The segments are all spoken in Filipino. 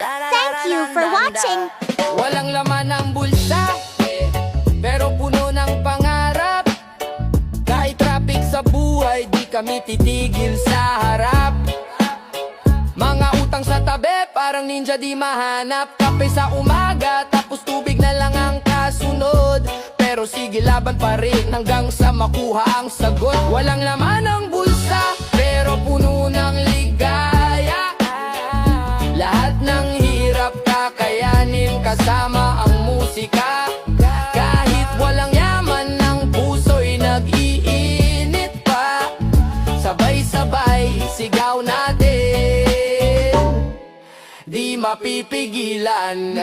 Thank you for watching. Walang laman ang bulsa, pero puno ng pangarap. Kahit traffic sa buhay, di kami titigil sa harap. Mga utang sa tabi, parang ninja di mahanap. Kape sa umaga, tapos tubig na lang ang kasunod. Pero sige, laban pa rin hanggang sa makuha ang sagot. Walang laman ang bulsa, pero puno ng ligaya. Lahat ng hirap kakayanin kasama ang musika. Kahit walang yaman ng puso'y nag-iinit pa. Sabay-sabay sigaw natin, di mapipigilan.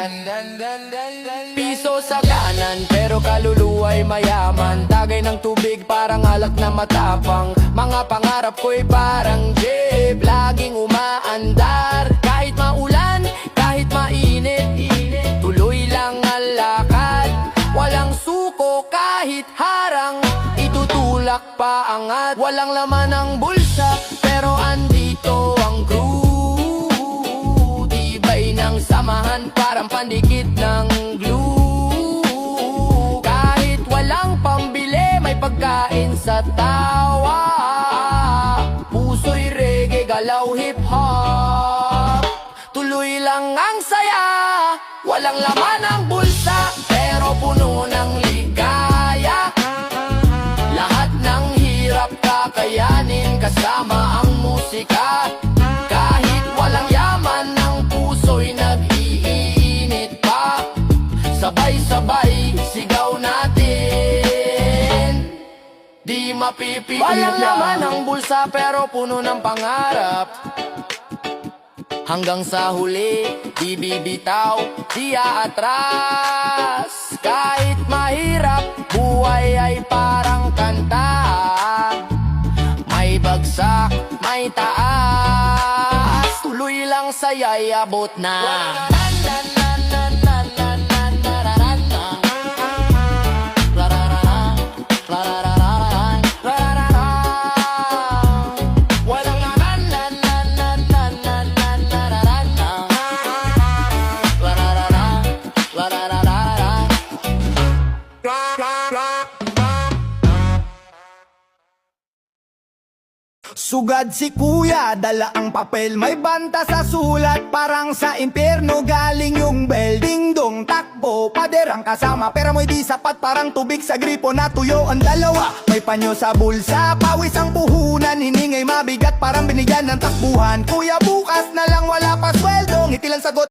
Piso sa kanan pero kaluluwa'y mayaman. Tagay ng tubig parang alak na matapang. Mga pangarap ko'y parang jeep, laging umaandar. Kahit maulan, kahit mainit, tuloy lang ang lakad. Walang suko kahit harang, itutulak pa angat. Walang laman ang bulsa pero andito ang crew. Tibay ng samahan parang pandikit ng glue. Kahit walang pambili, may pagkain sa tawa. Puso'y reggae, galaw hip-hop. Tuloy lang ang saya. Walang laman ang bulsa pero puno ng ligaya. Lahat ng hirap kakayanin kasama ang musika. Kahit walang yaman ng puso'y nag-iinit pa. Sabay-sabay sigaw natin, di mapipigilan. Walang laman ang bulsa pero puno ng pangarap. Hanggang sa huli, di bibitaw, di aatras. Kahit mahirap, buhay ay parang kanta. May bagsak, may taas. Tuloy lang saya'y abot na. Sugad si kuya, dala ang papel, may banta sa sulat. Parang sa impyerno galing yung bell. Ding dong, takbo, pader ang kasama. Pera mo'y di sapat, parang tubig sa gripo. Natuyo ang dalawa, may panyo sa bulsa. Pawis ang puhunan, hiningay mabigat, parang binigyan ng takbuhan. Kuya, bukas na lang, wala pa sweldo. Ngiti lang sagot.